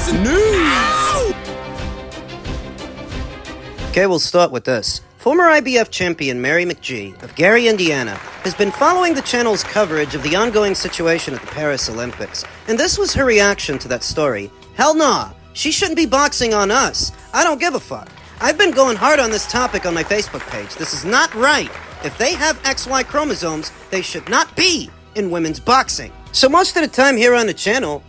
boxing news. Okay, we'll start with this. Former IBF champion Mary McGee of Gary, Indiana, has been following the channel's coverage of the ongoing situation at the Paris Olympics. And this was her reaction to that story. Hell nah, she shouldn't be boxing on us. I don't give a fuck. I've been going hard on this topic on my Facebook page. This is not right. If they have XY chromosomes, they should not be in women's boxing. So most of the time here on the channel,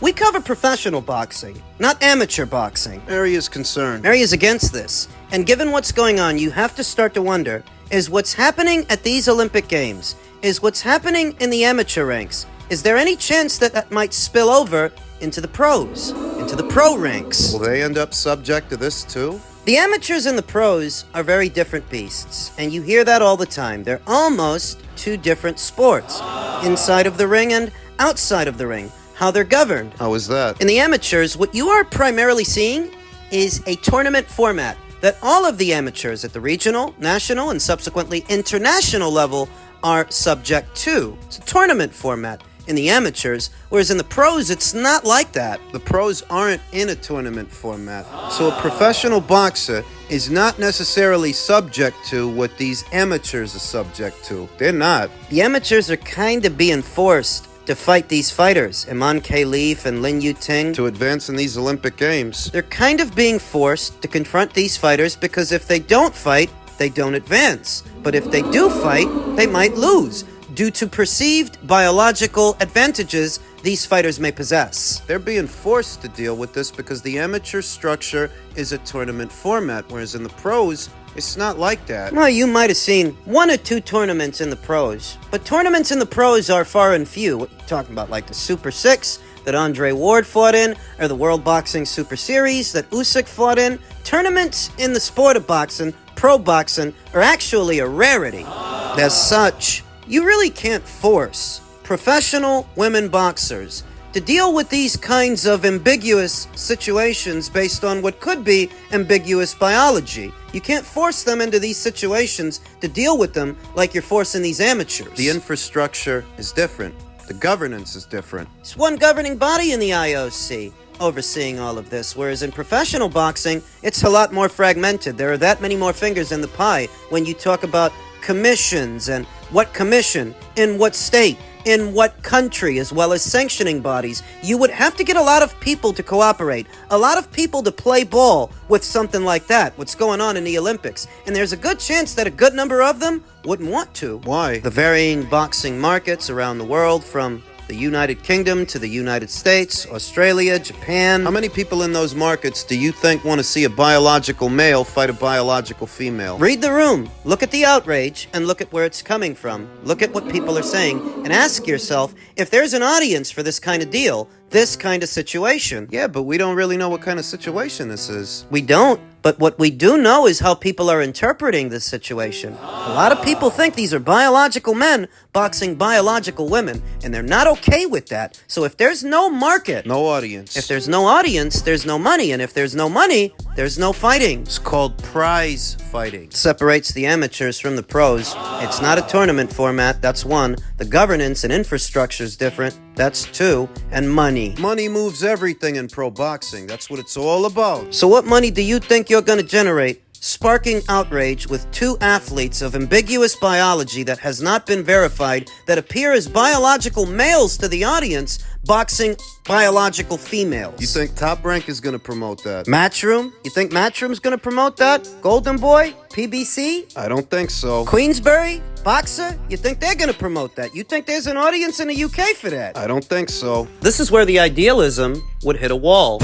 we cover professional boxing, not amateur boxing. Mary is concerned. Mary is against this. And given what's going on, you have to start to wonder, is what's happening at these Olympic Games, is what's happening in the amateur ranks, is there any chance that that might spill over into the pros, into the pro ranks? Will they end up subject to this too? The amateurs and the pros are very different beasts, and you hear that all the time. They're almost two different sports, inside of the ring and outside of the ring, how they're governed. How is that? In the amateurs, what you are primarily seeing is a tournament format that all of the amateurs at the regional, national, and subsequently international level are subject to. It's a tournament format in the amateurs, whereas in the pros, it's not like that. The pros aren't in a tournament format, so a professional boxer is not necessarily subject to what these amateurs are subject to. They're not. The amateurs are kind of being forced to fight these fighters, Iman Khalif and Lin Yuting. To advance in these Olympic Games. They're kind of being forced to confront these fighters because if they don't fight, they don't advance. But if they do fight, they might lose due to perceived biological advantages these fighters may possess. They're being forced to deal with this because the amateur structure is a tournament format, whereas in the pros, it's not like that. Well, you might have seen one or two tournaments in the pros, but tournaments in the pros are far and few. What you talking about, like the Super 6 that Andre Ward fought in, or the World Boxing Super Series that Usyk fought in? Tournaments in the sport of boxing, pro boxing, are actually a rarity. As such, you really can't force professional women boxers to deal with these kinds of ambiguous situations based on what could be ambiguous biology. You can't force them into these situations to deal with them like you're forcing these amateurs. The infrastructure is different. The governance is different. It's one governing body in the IOC overseeing all of this, whereas in professional boxing, it's a lot more fragmented. There are that many more fingers in the pie when you talk about commissions and what commission, in what state, in what country, as well as sanctioning bodies. You would have to get a lot of people to cooperate, a lot of people to play ball with something like that, what's going on in the Olympics. And there's a good chance that a good number of them wouldn't want to. Why? The varying boxing markets around the world, from the United Kingdom to the United States, Australia, Japan. How many people in those markets do you think want to see a biological male fight a biological female? Read the room, look at the outrage, and look at where it's coming from. Look at what people are saying, and ask yourself if there's an audience for this kind of deal, this kind of situation. Yeah, but we don't really know what kind of situation this is. We don't, but what we do know is how people are interpreting this situation. A lot of people think these are biological men boxing biological women, and they're not okay with that. So if there's no market, no audience. If there's no audience, there's no money, and if there's no money, there's no fighting. It's called prize fighting. Separates the amateurs from the pros. It's not a tournament format, that's one. The governance and infrastructure is different, that's two. And money. Money moves everything in pro boxing. That's what it's all about. So what money do you think you're going to generate sparking outrage with two athletes of ambiguous biology that has not been verified, that appear as biological males to the audience, boxing biological females? You think Top Rank is going to promote that? Matchroom? You think Matchroom's going to promote that? Golden Boy? PBC? I don't think so. Queensberry? Boxer? You think they're going to promote that? You think there's an audience in the UK for that? I don't think so. This is where the idealism would hit a wall.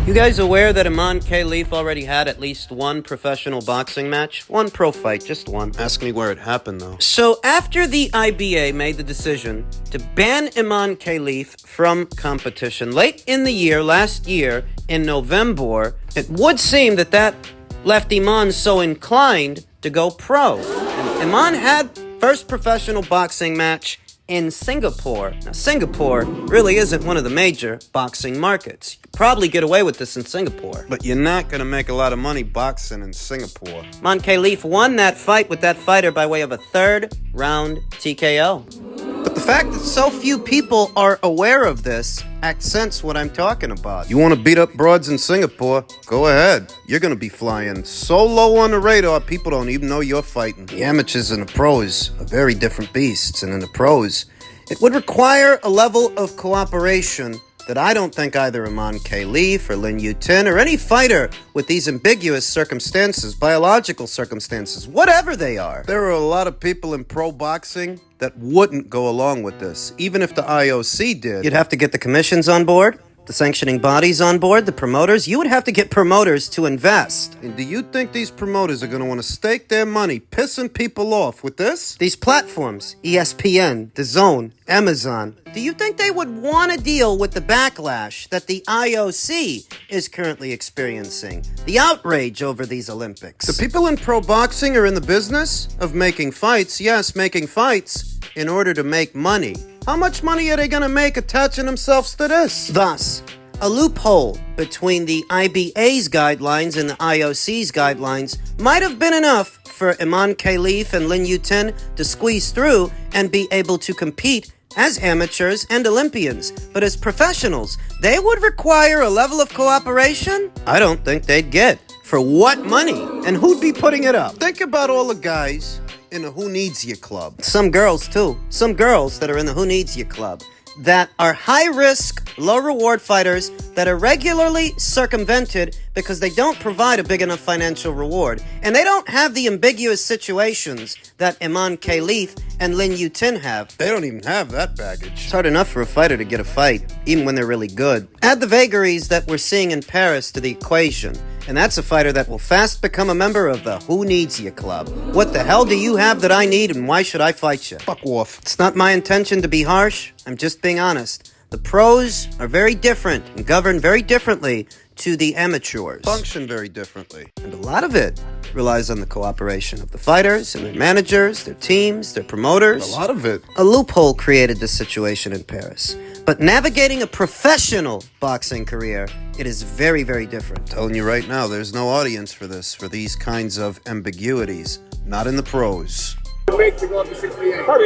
You guys aware that Iman Khalif already had at least one professional boxing match? One pro fight, just one. Ask me where it happened, though. So after the IBA made the decision to ban Iman Khalif from competition late in the year, last year, in November, it would seem that that left Iman so inclined to go pro. And Iman had first professional boxing match in Singapore. Now, Singapore really isn't one of the major boxing markets. You could probably get away with this in Singapore. But you're not going to make a lot of money boxing in Singapore. Iman Khalif won that fight with that fighter by way of a third round TKO. But the fact that so few people are aware of this accents what I'm talking about. You want to beat up broads in Singapore? Go ahead. You're going to be flying so low on the radar, people don't even know you're fighting. The amateurs and the pros are very different beasts, and in the pros, it would require a level of cooperation that I don't think either Iman Khalif or Lin Yutin or any fighter with these ambiguous circumstances, biological circumstances, whatever they are. There are a lot of people in pro boxing that wouldn't go along with this, even if the IOC did. You'd have to get the commissions on board, the sanctioning bodies on board, the promoters. You would have to get promoters to invest. And do you think these promoters are going to want to stake their money pissing people off with this? These platforms, ESPN, DAZN, Amazon, do you think they would want to deal with the backlash that the IOC is currently experiencing? The outrage over these Olympics. The people in pro boxing are in the business of making fights, yes, making fights in order to make money. How much money are they going to make attaching themselves to this? Thus, a loophole between the IBA's guidelines and the IOC's guidelines might have been enough for Iman Khalif and Lin Yutin to squeeze through and be able to compete as amateurs and Olympians. But as professionals, they would require a level of cooperation I don't think they'd get. For what money? And who'd be putting it up? Think about all the guys in a Who Needs You club. Some girls, too. Some girls that are in the Who Needs You club that are high-risk, low-reward fighters that are regularly circumvented because they don't provide a big enough financial reward. And they don't have the ambiguous situations that Iman Khalif and Lin Yutin have. They don't even have that baggage. It's hard enough for a fighter to get a fight, even when they're really good. Add the vagaries that we're seeing in Paris to the equation, and that's a fighter that will fast become a member of the Who Needs You club. What the hell do you have that I need, and why should I fight you? Fuck off. It's not my intention to be harsh. I'm just being honest. The pros are very different and govern very differently to the amateurs. Function very differently. And a lot of it relies on the cooperation of the fighters and their managers, their teams, their promoters. A lot of it. A loophole created this situation in Paris. But navigating a professional boxing career, it is very, very different. Telling you right now, there's no audience for this, for these kinds of ambiguities. Not in the pros. Probably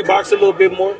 box a little bit more.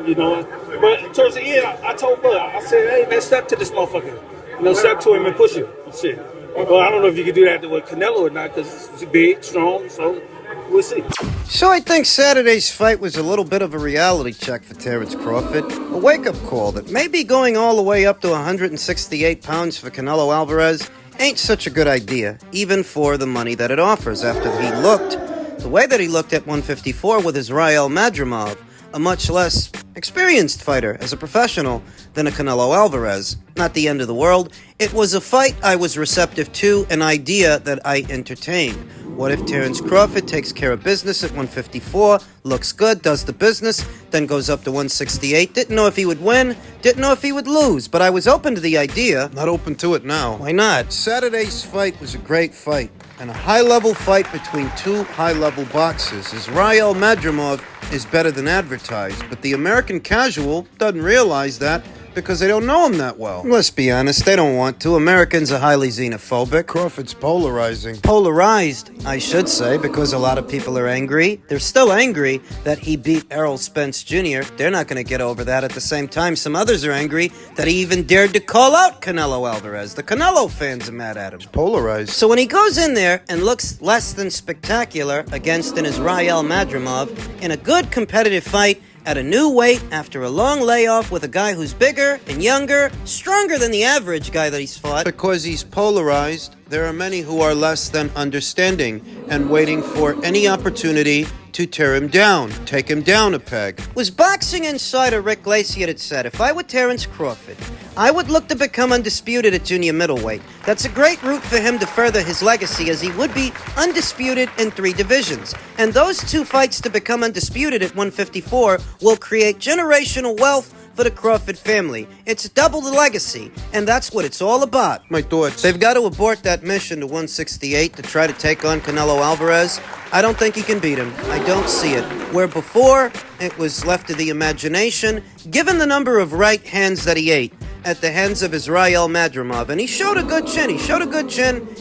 You know. But towards the end, I told Bud, I said, hey, man, step to this motherfucker. You know, step to him and push him and shit. Well, I don't know if you can do that with Canelo or not, because he's big, strong, so we'll see. So I think Saturday's fight was a little bit of a reality check for Terence Crawford. A wake-up call that maybe going all the way up to 168 pounds for Canelo Alvarez ain't such a good idea, even for the money that it offers after he looked the way that he looked at 154 with Israel Madrimov, a much less experienced fighter as a professional than a Canelo Alvarez. Not the end of the world. It was a fight I was receptive to, an idea that I entertained. What if Terence Crawford takes care of business at 154, looks good, does the business, then goes up to 168? Didn't know if he would win, didn't know if he would lose, but I was open to the idea. Not open to it now. Why not? Saturday's fight was a great fight, and a high-level fight between two high-level boxers. Israel Madrimov is better than advertised, but the American casual doesn't realize that because they don't know him that well. Let's be honest, they don't want to. Americans are highly xenophobic. Crawford's polarizing. Polarized, I should say, because a lot of people are angry. They're still angry that he beat Errol Spence Jr. They're not going to get over that. At the same time, some others are angry that he even dared to call out Canelo Alvarez. The Canelo fans are mad at him. Polarized. So when he goes in there and looks less than spectacular against an Israel Madrimov in a good competitive fight, at a new weight after a long layoff with a guy who's bigger and younger, stronger than the average guy that he's fought. Because he's polarized, there are many who are less than understanding and waiting for any opportunity to tear him down, take him down a peg. Was boxing insider Rick Glacier had said, if I were Terence Crawford, I would look to become undisputed at junior middleweight. That's a great route for him to further his legacy, as he would be undisputed in 3 divisions. And those 2 fights to become undisputed at 154 will create generational wealth for the Crawford family. It's double the legacy, and that's what it's all about. My thoughts. They've got to abort that mission to 168 to try to take on Canelo Alvarez. I don't think he can beat him. I don't see it. Where before, it was left to the imagination, given the number of right hands that he ate. at the hands of Israel Madrimov, and he showed a good chin.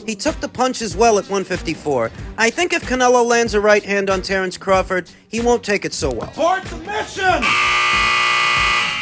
He took the punches well at 154. I think if Canelo lands a right hand on Terence Crawford, he won't take it so well. Board submission!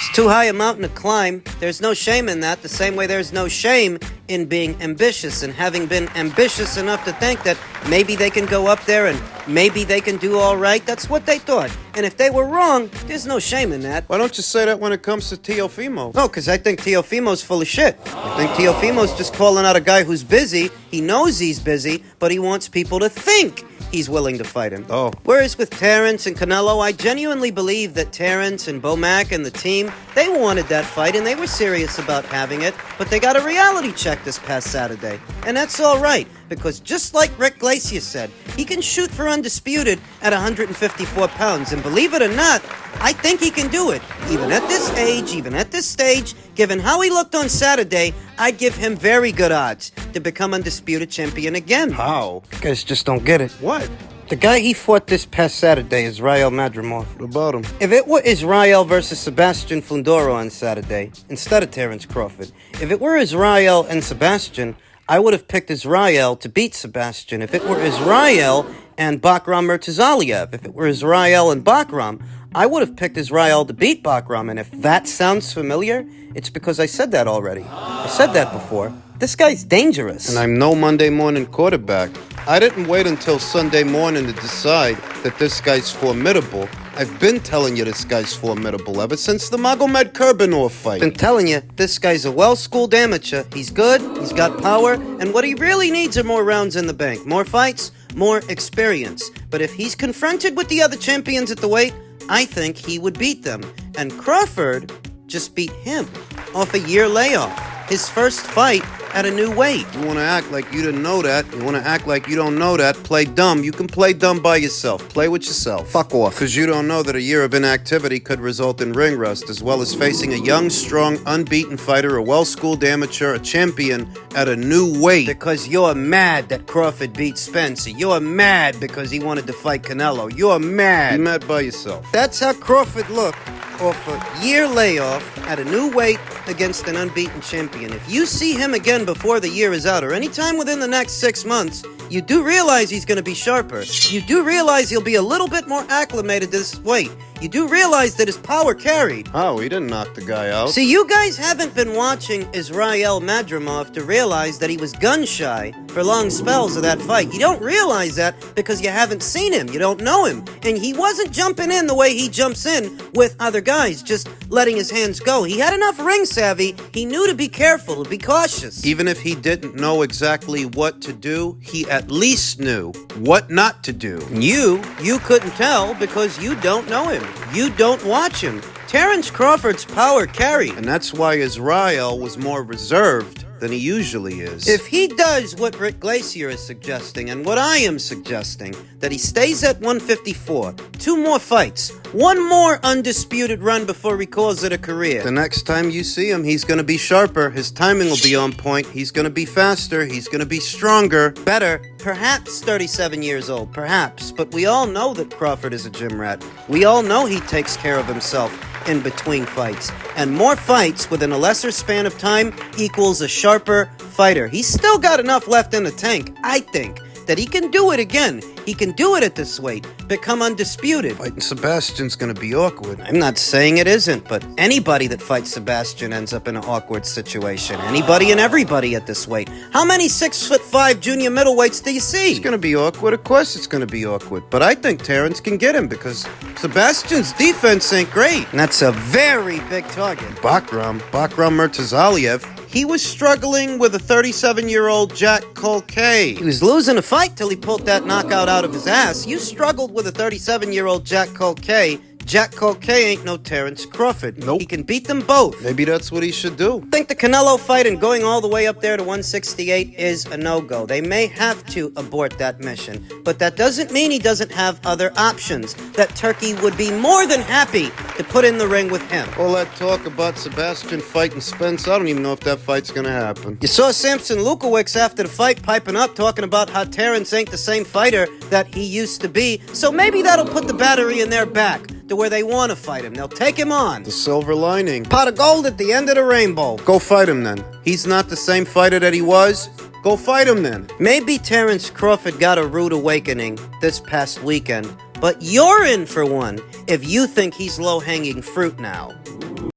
It's too high a mountain to climb. There's no shame in that, the same way there's no shame in being ambitious and having been ambitious enough to think that maybe they can go up there and maybe they can do all right. That's what they thought. And if they were wrong, there's no shame in that. Why don't you say that when it comes to Teofimo? No, because I think Teofimo's full of shit. I think Teofimo's just calling out a guy who's busy. He knows he's busy, but he wants people to think he's willing to fight him. Oh. Whereas with Terence and Canelo, I genuinely believe that Terence and Bomac and the team, they wanted that fight and they were serious about having it, but they got a reality check this past Saturday. And that's all right, because just like Rick Glacier said, he can shoot for undisputed at 154 pounds. And believe it or not, I think he can do it. Even at this age, even at this stage, given how he looked on Saturday, I'd give him very good odds to become undisputed champion again. How? You guys just don't get it. What? The guy he fought this past Saturday is Israel Madrimov. What about him? If it were Israel versus Sebastian Fundora on Saturday, instead of Terence Crawford, if it were Israel and Sebastian, I would have picked Israel to beat Sebastian. If it were Israel and Bakram Murtazaliev, if it were Israel and Bakram, I would have picked Israel to beat Bakram. And if that sounds familiar, it's because I said that already. I said that before. This guy's dangerous. And I'm no Monday morning quarterback. I didn't wait until Sunday morning to decide that this guy's formidable. I've been telling you this guy's formidable ever since the Magomed Kurbanov fight. Been telling you, this guy's a well-schooled amateur. He's good, he's got power, and what he really needs are more rounds in the bank. More fights, more experience. But if he's confronted with the other champions at the weight, I think he would beat them. And Crawford just beat him off a year layoff. His first fight at a new weight. You want to act like you didn't know that. You want to act like you don't know that. Play dumb. You can play dumb by yourself. Play with yourself. Fuck off. Because you don't know that a year of inactivity could result in ring rust, as well as facing a young, strong, unbeaten fighter, a well-schooled amateur, a champion at a new weight. Because you're mad that Crawford beat Spencer. You're mad because he wanted to fight Canelo. You're mad. Be mad by yourself. That's how Crawford looked off a year layoff at a new weight against an unbeaten champion. If you see him again before the year is out, or anytime within the next 6 months, you do realize he's going to be sharper. You do realize he'll be a little bit more acclimated to this weight. You do realize that his power carried. Oh, he didn't knock the guy out. See, you guys haven't been watching Israel Madrimov to realize that he was gun-shy for long spells of that fight. You don't realize that because you haven't seen him. You don't know him. And he wasn't jumping in the way he jumps in with other guys, just letting his hands go. He had enough ring savvy. He knew to be careful, to be cautious. Even if he didn't know exactly what to do, he at least knew what not to do. You couldn't tell because you don't know him. You don't watch him. Terence Crawford's power carried. And that's why Israel was more reserved than he usually is. If he does what Rick Glacier is suggesting and what I am suggesting, that he stays at 154, 2 more fights, 1 more undisputed run before he calls it a career. The next time you see him, he's going to be sharper. His timing will be on point. He's going to be faster. He's going to be stronger. Better, perhaps 37 years old, perhaps. But we all know that Crawford is a gym rat. We all know he takes care of himself in between fights. And more fights within a lesser span of time equals a sharper fighter. He's still got enough left in the tank, I think, that he can do it again. He can do it at this weight, become undisputed. Fighting Sebastian's gonna be awkward. I'm not saying it isn't, but anybody that fights Sebastian ends up in an awkward situation. Anybody and everybody at this weight. How many 6'5" junior middleweights do you see? It's gonna be awkward. Of course it's gonna be awkward. But I think Terence can get him because Sebastian's defense ain't great. And that's a very big target. Bakram Murtazaliev, he was struggling with a 37-year-old Jack Colkay. He was losing a fight till he pulled that knockout out of his ass. You struggled with a 37-year-old Jack Colkay. Jack Colkay ain't no Terence Crawford. Nope. He can beat them both. Maybe that's what he should do. I think the Canelo fight and going all the way up there to 168 is a no-go. They may have to abort that mission, but that doesn't mean he doesn't have other options. That Turkey would be more than happy to put in the ring with him. All that talk about Sebastian fighting Spence, I don't even know if that fight's gonna happen. You saw Samson Lukowicz after the fight piping up, talking about how Terence ain't the same fighter that he used to be, so maybe that'll put the battery in their back. to where they want to fight him. They'll take him on. The silver lining. Pot of gold at the end of the rainbow. Go fight him then. He's not the same fighter that he was. Go fight him then. Maybe Terence Crawford got a rude awakening this past weekend, but you're in for one if you think he's low-hanging fruit now.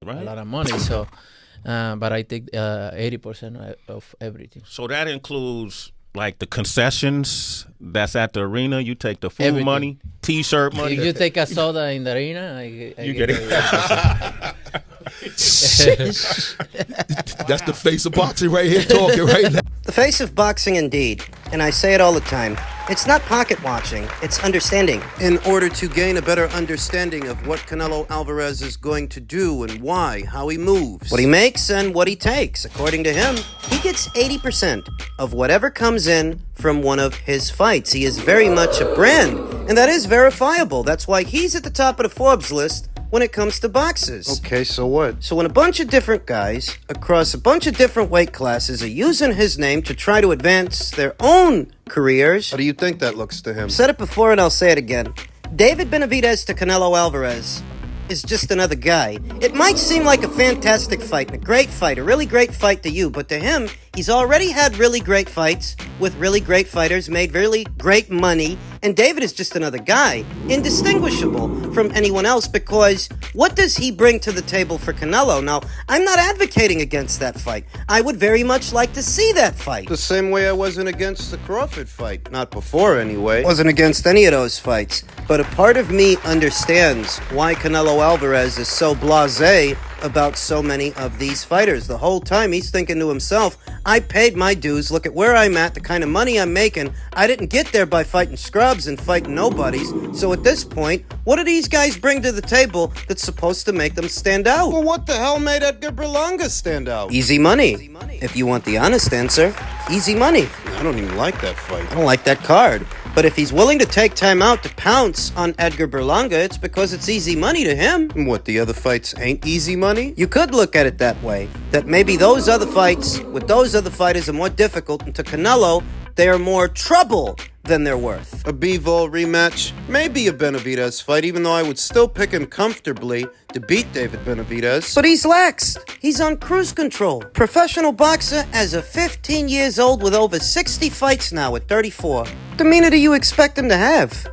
A lot of money, so but I take 80% of everything. So that includes like the concessions that's at the arena. You take the food Everything. money, T-shirt money. If you take a soda in the arena, I You get get it. That's the face of boxing right here talking right now. The face of boxing indeed, and I say it all the time. It's not pocket watching, it's understanding. In order to gain a better understanding of what Canelo Alvarez is going to do and why, how he moves. What he makes and what he takes. According to him, he gets 80% of whatever comes in from one of his fights. He is very much a brand, and that is verifiable. That's why he's at the top of the Forbes list when it comes to boxers. Okay, so what? So when a bunch of different guys across a bunch of different weight classes are using his name to try to advance their own careers, How do you think that looks to him? I've said it before and I'll say it again. David Benavidez to Canelo Alvarez is just another guy. It might seem like a fantastic fight and a great fight, a really great fight to you, but to him, he's already had really great fights with really great fighters, made really great money, and David is just another guy, indistinguishable from anyone else, because what does he bring to the table for Canelo? Now, I'm not advocating against that fight. I would very much like to see that fight. The same way I wasn't against the Crawford fight. Not before, anyway. Wasn't against any of those fights, but a part of me understands why Canelo Alvarez is so blasé about so many of these fighters. The whole time he's thinking to himself, I paid my dues, look at where I'm at, the kind of money I'm making. I didn't get there by fighting scrubs and fighting nobodies, so at this point, what do these guys bring to the table that's supposed to make them stand out? Well, what the hell made Edgar Berlanga stand out? Easy money. If you want the honest answer, easy money. I don't even like that fight. I don't like that card. But if he's willing to take time out to pounce on Edgar Berlanga, it's because it's easy money to him. And what, the other fights ain't easy money? You could look at it that way, that maybe those other fights with those other fighters are more difficult, and to Canelo, they are more trouble than they're worth. A Bivol rematch, maybe a Benavidez fight, even though I would still pick him comfortably to beat David Benavidez. But he's laxed. He's on cruise control. Professional boxer as of 15 years old with over 60 fights now at 34. What demeanor do you expect him to have?